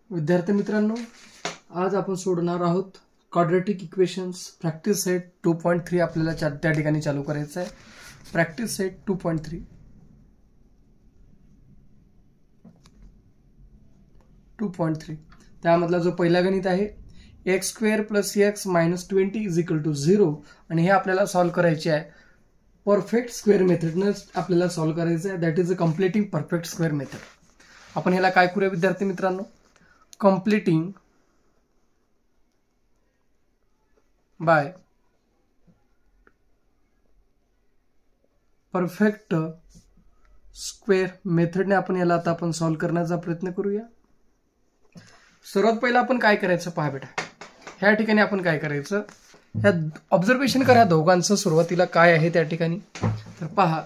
विद्यार्थी मित्रांनो, आज आपण सोडणार आहोत क्वाड्रेटिक इक्वेशन्स प्रॅक्टिस सेट 2.3 आपल्याला त्या ठिकाणी चालू करायचं आहे. प्रॅक्टिस सेट 2.3 त्यामधला जो पहिला गणित आहे x² + x - 20 = 0 आणि हे आपल्याला सॉल्व करायचे आहे परफेक्ट स्क्वेअर मेथडने आपल्याला सॉल्व करायचं आहे. That is a completing perfect square method. आपण ह्याला काय करूया विद्यार्थी मित्रांनो, completing by परफेक्ट स्क्वेअर मेथडने आपण याला आता आपण सॉल्व करण्याचा प्रयत्न करूया. सर्वात पहिला आपण काय करायचं पहा बेटा, ह्या ठिकाणी आपण काय करायचं, ह्या ऑब्झर्वेशन करा दोघांचं सुरुवातीला काय आहे त्या ठिकाणी. तर पहा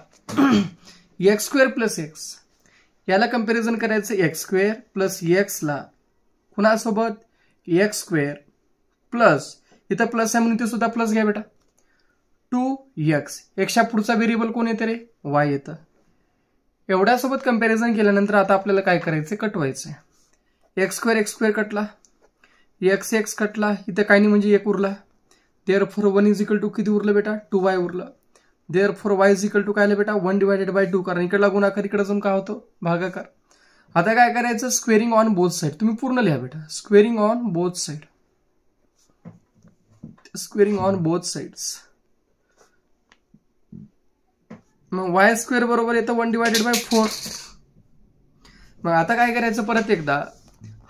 x² + x याला कंपॅरिझन करायचं x² + x ला कुणासोबत x² प्लस इथं प्लस आहे म्हणून इथे सुद्धा प्लस घ्या बेटा 2x. एक्सच्या पुढचा व्हेरिएबल कोण येते रे, y येतं. एवढ्यासोबत कंपॅरिझन केल्यानंतर आता आपल्याला काय करायचं, कटवायचं. x² कटला, x कटला, इथे काही नाही म्हणजे 1 उरला. देअरफॉर 1 = किती उरलं बेटा, 2y उरलं. देअरफॉर y = काय आलं बेटा, 1/2 कारण इकडला गुणाकार इकडे जाऊन काय होतो, भागाकार. आता काय करायचं, स्क्वेअरिंग ऑन बोथ साइड. तुम्ही पूर्ण लिहा बेटा, squaring on both side, squaring on both sides. मग y² बरोबर येतं 1/4. मग आता काय करायचं, परत एकदा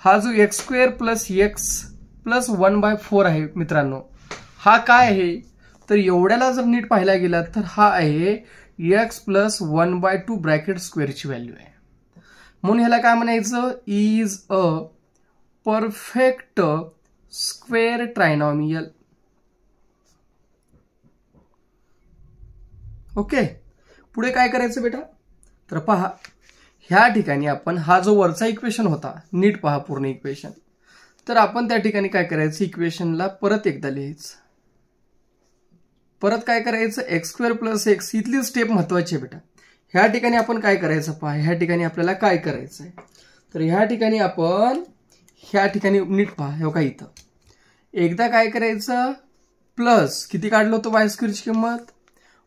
हा जो x² + x + 1/4 आहे मित्रांनो, हा काय आहे तर एवढ्याला जर नीट पाहायला गेला तर हा आहे x + 1/2 ब्रॅकेट स्क्वेअरची व्हॅल्यू आहे. म्हणून ह्याला काय म्हणायचं, is a perfect square trinomial. Okay, पुढे काय करायचं बेटा, तर पहा ह्या ठिकाणी आपण हा जो वरचा इक्वेशन होता, नीट पहा पूर्ण इक्वेशन, तर आपण त्या ठिकाणी काय करायचं, इक्वेशनला परत एकदा लिहायचं. परत काय करायचं, x² + x इथली स्टेप महत्वाची आहे बेटा. ह्या ठिकाणी आपण काय करायचं पहा, ह्या ठिकाणी आपल्याला काय करायचंय, तर ह्या ठिकाणी आपण ह्या ठिकाणी नीट पहा, हे बघा इथं एकदा काय करायचं, प्लस किती काढलं होतं y² ची किंमत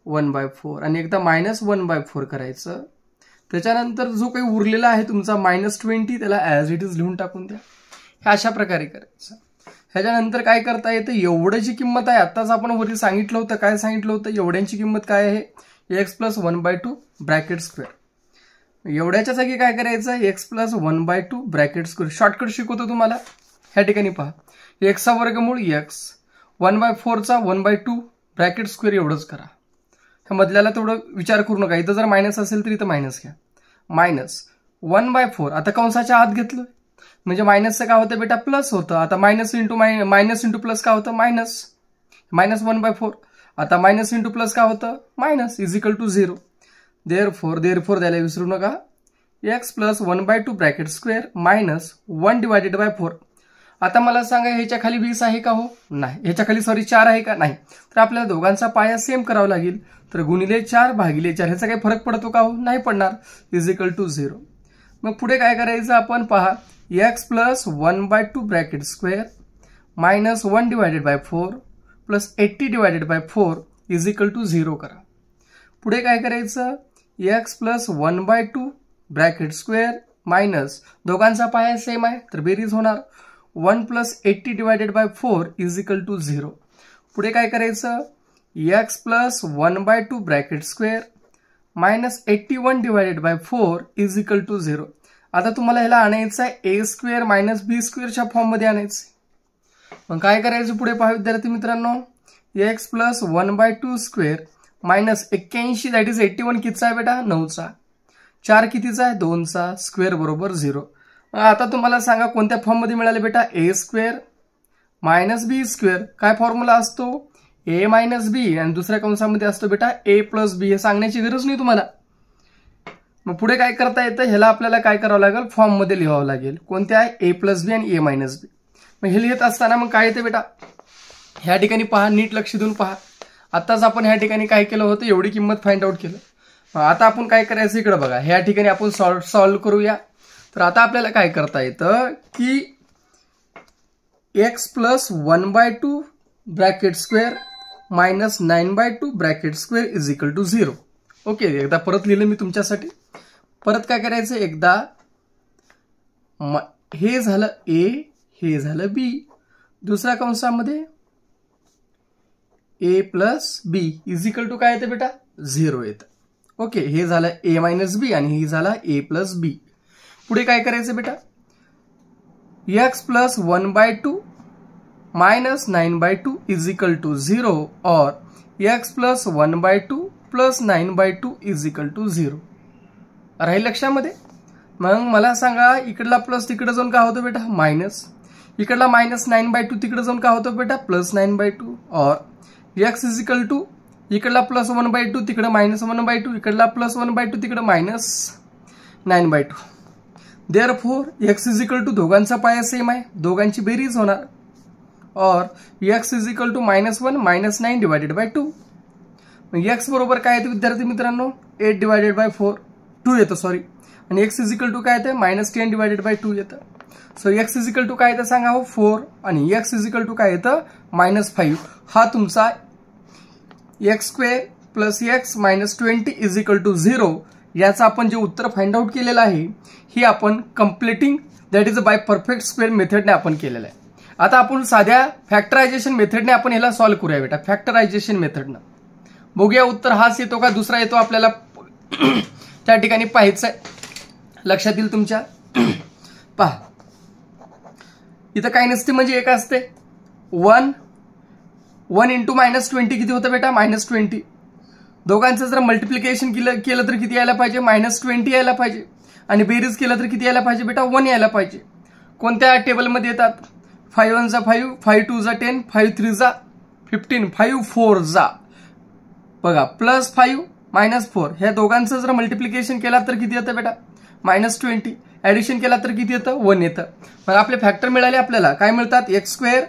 1/4 आणि एकदा -1/4 करायचं. त्याच्यानंतर जो काही उरलेला आहे तुमचा -20 त्याला ॲज इट इज लिहून टाकून द्या. हे अशा प्रकारे करायचं. ह्याच्यानंतर काय करता येतं, एवढं जी किंमत आहे आत्ताच आपण वरती सांगितलं होतं, काय सांगितलं होतं, एवढ्यांची किंमत काय आहे, x + 1/2 ब्रॅकेट स्क्वेअर. एवढ्याच्या जागी काय करायचं, x + 1/2 ब्रॅकेट स्क्वेअर. शॉर्टकट शिकवतो तुम्हाला. ह्या ठिकाणी पहा, x चा वर्गमूळ x, 1/4 चा 1/2 ब्रॅकेट स्क्वेअर एवढंच करा. ह्या मधल्याला तेवढं विचार करू नका. इथं जर मायनस असेल तर इथं मायनस घ्या. -1/4 आता कंसाच्या आत घेतलं म्हणजे मायनसचं काय होतं बेटा, प्लस होतं. आता मायनस इंटू प्लस काय होतं, -1/4. आता मायनस इंटू प्लस काय होतं, मायनस = 0. देअरफॉर द्यायला विसरू नका, x + 1/2 ब्रॅकेट स्क्वेअर -1/4. आता मला सांगा ह्याच्या खाली 20 आहे का, हो नाही. ह्याच्या खाली 4 आहे का, नाही. तर आपल्याला दोघांचा पाया सेम करावा लागेल. तर × 4/4 ह्याचा काही फरक पडतो का, हो नाही पडणार, = 0. मग पुढे काय करायचं आपण पहा, x + 1/2 ब्रॅकेट स्क्वेअर -1/4 + 80/4 = 0 करा. पुढे काय करायचं, x + 1/2 ब्रॅकेट स्क्वेअर मायनस दोघांचा पाया सेम आहे तर बेरीज होणार 1 + 80/4 = 0. पुढे काय करायचं, x + 1/2 ब्रॅकेट स्क्वेअर -81/4 = 0. आता तुम्हाला ह्याला आणायचं आहे a² - b² च्या फॉर्म मध्ये आणायचं. मग काय करायचं पुढे पहा विद्यार्थी मित्रांनो, x + 1/2 स्क्वेअर -81 दॅट इज 81 कितीचा आहे बेटा, 9चा. 4 कितीचा आहे, 2चा. स्क्वेअर बरोबर 0. आता तुम्हाला सांगा कोणत्या फॉर्म मध्ये मिळाले बेटा, a² - b². काय फॉर्म्युला असतो, a - b आणि दुसऱ्या कंसामध्ये असतो बेटा a + b. हे सांगण्याची गरज नाही तुम्हाला. मग पुढे काय करता येतं, ह्याला आपल्याला काय करावं लागेल, फॉर्म मध्ये लिहावं लागेल. कोणत्या आहे, a + b आणि a - b. मग हे लिहित असताना मग काय येते बेटा, ह्या ठिकाणी पहा, नीट लक्ष देऊन पहा. आताच आपण ह्या ठिकाणी काय केलं होतं, एवढी किंमत फाइंड आउट केलं. आता आपण काय करायचं, इकडे बघा, ह्या ठिकाणी आपण सॉल्व्ह करूया. तर आता आपल्याला काय करता येतं की x plus 1/2 bracket square minus 9/2 bracket square is equal to 0. Okay, एकदा परत लिहिलं मी तुमच्यासाठी. परत काय करायचं, एकदा हे झालं ए, हे झालं बी, दुसऱ्या कंसामध्ये a plus b is equal to काय येतं बेटा, 0 येतं. ओके, हे झालं ए मायनस बी आणि हे झाला ए प्लस बी. पुढे काय करायचं बेटा, x plus 1/2 minus 9/2 is equal to 0 और x plus 1/2 plus 9/2 is equal to 0. राहील लक्षामध्ये. मग मला सांगा, इकडला प्लस तिकडे जाऊन काय होतं बेटा, मायनस. इकडला मायनस 9/2 तिकडे जाऊन काय होतं बेटा, प्लस 9/2 और एक्स इज इक्वल टू इकडला प्लस 1/2 तिकडे मायनस 1/2, इकडला प्लस 1/2 तिकडे minus 9/2. Therefore x is equal to दोघांचा पाया सेम आहे, दोघांची बेरीज होणार और x is equal to -1 minus 9 divided by 2. X बरोबर काय येतं विद्यार्थी मित्रांनो, 8 डिवायडेड बाय 2 येतं सॉरी. आणि एक्स इज इक्वल टू काय येतं, -10 डिवायडेड बाय 2 येतं. So x is equal to काय येतं सांगा हो, 4. आणि एक्स इज इक्वल टू काय येतं, -5. हा तुमचा x square plus x minus 20 is equal to 0 याचं आपण जे उत्तर फाइंड आउट केलेलं आहे हे आपण completing that is by perfect square मेथडने आपण केलेलं आहे. आता आपण साध्या फॅक्टरायझेशन मेथडने आपण ह्याला सॉल्व्ह करूया बेटा. फॅक्टरायझेशन मेथडनं बघूया उत्तर हाच येतो का दुसरा येतो, आपल्याला त्या ठिकाणी पाहायचं आहे. लक्षात येईल तुमच्या. पहा, इथं काय नसते म्हणजे एक असते. 1 इंटू -20 किती होतं बेटा, -20. दोघांचं जर मल्टिप्लिकेशन केलं तर किती यायला पाहिजे, -20 यायला पाहिजे. आणि बेरीज केलं तर किती यायला पाहिजे बेटा, 1 यायला पाहिजे. कोणत्या टेबलमध्ये येतात, 5 1 जा 5, 5 2 जा 10, 5 3 जा 15, 5 4 जा बघा +5 -4. ह्या दोघांचं जर मल्टिप्लिकेशन केला तर किती येतं बेटा, -20. ऍडिशन केला तर किती येतं, 1 येतं. मग आपले फॅक्टर मिळाले आपल्याला. काय मिळतात, x square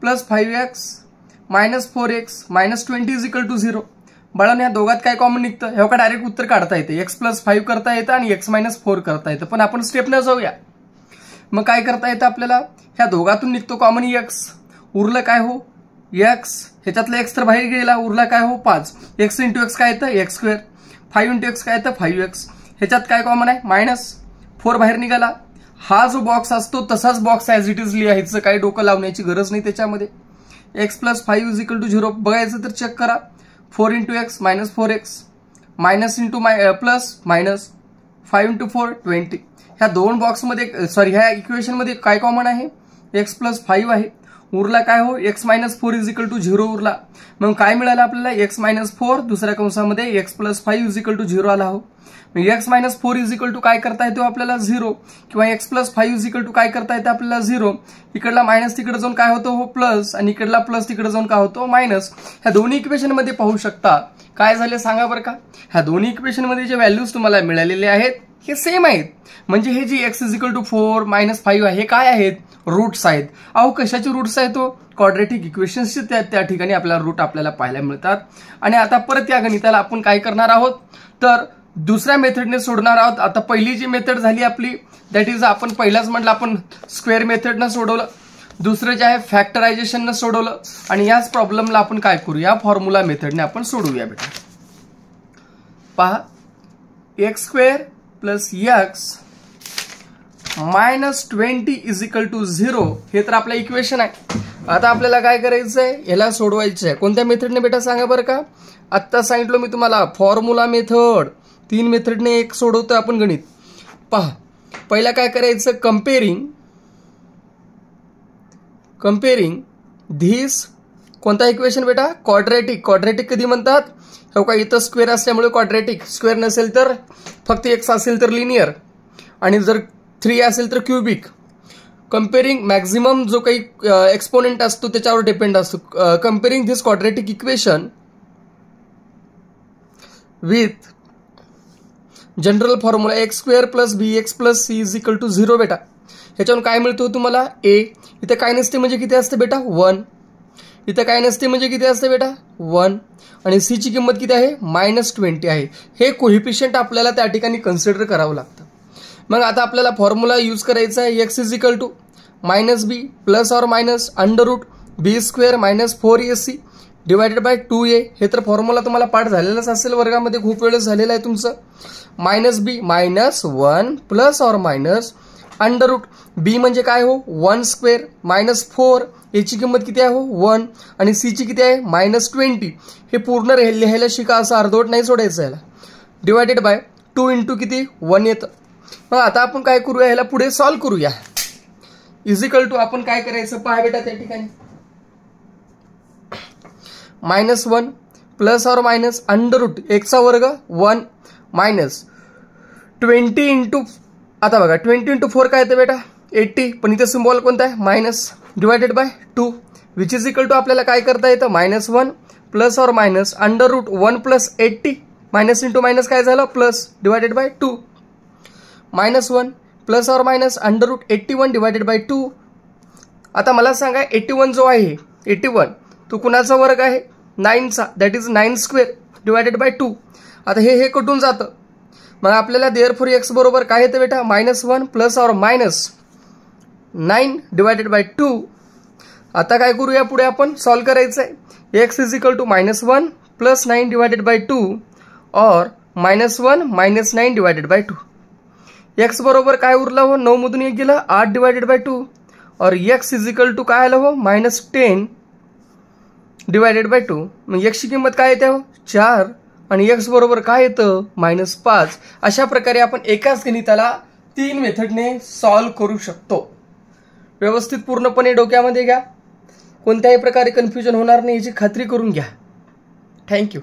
plus 5x minus 4x minus 20 is equal to 0. बाळांनो, या दोघात काय कॉमन निघतं, ह्या डायरेक्ट उत्तर काढता येते. x + 5 करता येतं आणि x - 4 करता येतं. पण आपण स्टेप न जाऊया. मग काय करता येतं आपल्याला, ह्या दोघातून निघतो कॉमन x. उरलं काय हो, x. ह्याच्यातलं x तर बाहेर गेला, उरला काय हो 5. x × x काय येतं, x स्क्वेअर. 5 × x काय येतं, 5x. ह्याच्यात काय कॉमन आहे, -4 बाहेर निघाला. हा जो बॉक्स असतो तसाच बॉक्स ॲज इट इज लिहायचं, काही डोकं लावण्याची गरज नाही त्याच्यामध्ये. x + 5 इज इक्वल टू 0 बघायचं तर चेक करा. 4 × x -4x minus into plus minus 5 × 4 20. ह्या दोन बॉक्समध्ये सॉरी ह्या इक्वेशनमध्ये काय कॉमन आहे, x + 5 आहे. उरला काय हो, x - 4 इज इक्वल टू 0 उरला. मग काय मिळालं आपल्याला, x - 4 दुसऱ्या कंसामध्ये x + 5 इज इक्वल टू 0 आला हो. x - 4 इज इक्वल टू काय करता येतो आपल्याला 0, किंवा x + 5 इज इक्वल टू काय करता येतं आपल्याला 0. इकडला मायनस तिकडे जाऊन काय होतो हो प्लस, आणि इकडला प्लस तिकडे जाऊन काय होतो मायनस. ह्या दोन्ही इक्वेशन मध्ये पाहू शकता काय झाले सांगा बरं का. ह्या दोन्ही इक्वेशन मध्ये जे व्हॅल्यूज तुम्हाला मिळालेले आहेत हे सेम आहेत. म्हणजे हे जी x = 4 - 5 आहे हे काय आहेत, रूट्स आहेत. अहो कशाचे रूट्स आहेत तो, क्वाड्रेटिक इक्वेशन्सचे त्या ठिकाणी आपल्याला रूट आपल्याला पाहायला मिळतात. आणि आता परत या गणिताला आपण काय करणार आहोत तर दुसऱ्या मेथडने सोडणार आहोत. आता पहिली जी मेथड झाली आपली दॅट इज आपण पहिलाच म्हटलं आपण स्क्वेअर मेथडनं सोडवलं. दुसरं जे आहे फॅक्टरायझेशननं सोडवलं. आणि याच प्रॉब्लेमला आपण काय करूया, फॉर्म्युला मेथडने आपण सोडवूया बेटा. पहा, x² + x -20 is equal to 0 हे तर आपलं इक्वेशन आहे. आता आपल्याला काय करायचं आहे, याला सोडवायचं आहे. कोणत्या मेथडने बेटा सांगा बरं का. आत्ता सांगितलं मी तुम्हाला फॉर्म्युला मेथड. 3 मेथडने एक सोडवतोय आपण गणित. पहा, पहिला काय करायचं, कम्पेरिंग धिस कोणता इक्वेशन बेटा, क्वाड्रेटिक. क्वाड्रेटिक कधी म्हणतात, हो का, इथं स्क्वेअर असल्यामुळे क्वाड्रेटिक. स्क्वेअर नसेल तर फक्त x असेल तर लिनियर, आणि जर 3 असेल तर क्युबिक. कम्पेरिंग मॅक्झिमम जो काही एक्सपोनेंट असतो त्याच्यावर डिपेंड असतो. Comparing this quadratic equation with general formula x² + bx + c is equal to 0 बेटा. ह्याच्यावरून काय मिळतो तुम्हाला, a. इथे काय नसते म्हणजे किती असते बेटा, 1. इथे काय नसते म्हणजे किती असते बेटा, 1. आणि c ची किंमत किती आहे, -20 आहे. हे कोइफिशियंट आपल्याला त्या ठिकाणी कन्सिडर करावं लागतं. मग आता आपल्याला फॉर्म्युला यूज करायचा आहे, x = minus b plus or minus under root b square minus 4ac divided by 2a. हे तर फॉर्म्युला तुम्हाला पाठ झालेलाच असेल, वर्गामध्ये खूप वेळेस झालेला आहे तुमचं. Minus b minus 1 plus or minus under root b म्हणजे काय हो 1 स्क्वेअर मायनस 4, याची किंमत किती आहे हो 1 आणि सी ची किती आहे मायनस 20. हे पूर्ण लिहायला शिका, असं अर्धवट नाही सोडायचं याला. डिवायडेड बाय 2 इंटू किती 1 येतं. मग आता आपण काय करूया, ह्याला पुढे सॉल्व्ह करूया. इजिकल टू आपण काय करायचं पहा बेटा, त्या ठिकाणी minus 1 plus or minus under root एक्सचा वर्ग 1 मायनस 20 इंटू, आता बघा 20 इंटू 4 काय येतं बेटा 80, पण इथे सिम्बॉल कोणता आहे minus, divided by 2 which is equal to आपल्याला काय करता येतं minus 1 plus or minus under root 1 plus 80 minus into minus काय झालं plus divided by 2 minus 1 plus or minus under root 81 divided by 2. आता मला सांगा 81 जो आहे 81 तो कुणाचा वर्ग आहे 9चा, that is 9 square divided by 2. आता हे कटून जातं, मग आपल्याला देअरफॉर एक्स बरोबर काय येतं बेटा minus 1 plus or minus 9 divided by 2. आता काय करूया, पुढे आपण सॉल्व्ह करायचं आहे. X is equal to minus 1 plus 9 divided by 2 और minus 1 minus 9 divided by 2. X बरोबर काय उरलं हो 9 मधून 1 गेलं 8 डिवायडेड बाय 2 और एक्स इज इक्वल टू काय आलं हो मायनस 10 डिवायडेड बाय 2. मग एक्सची किंमत काय येते हो 4 आणि एक्स बरोबर काय येतं मायनस 5. अशा प्रकारे आपण एकाच गणिताला 3 मेथडने सॉल्व्ह करू शकतो. व्यवस्थित पूर्णपणे डोक्यामध्ये घ्या, कोणत्याही प्रकारे कन्फ्युजन होणार नाही याची खात्री करून घ्या. थँक्यू.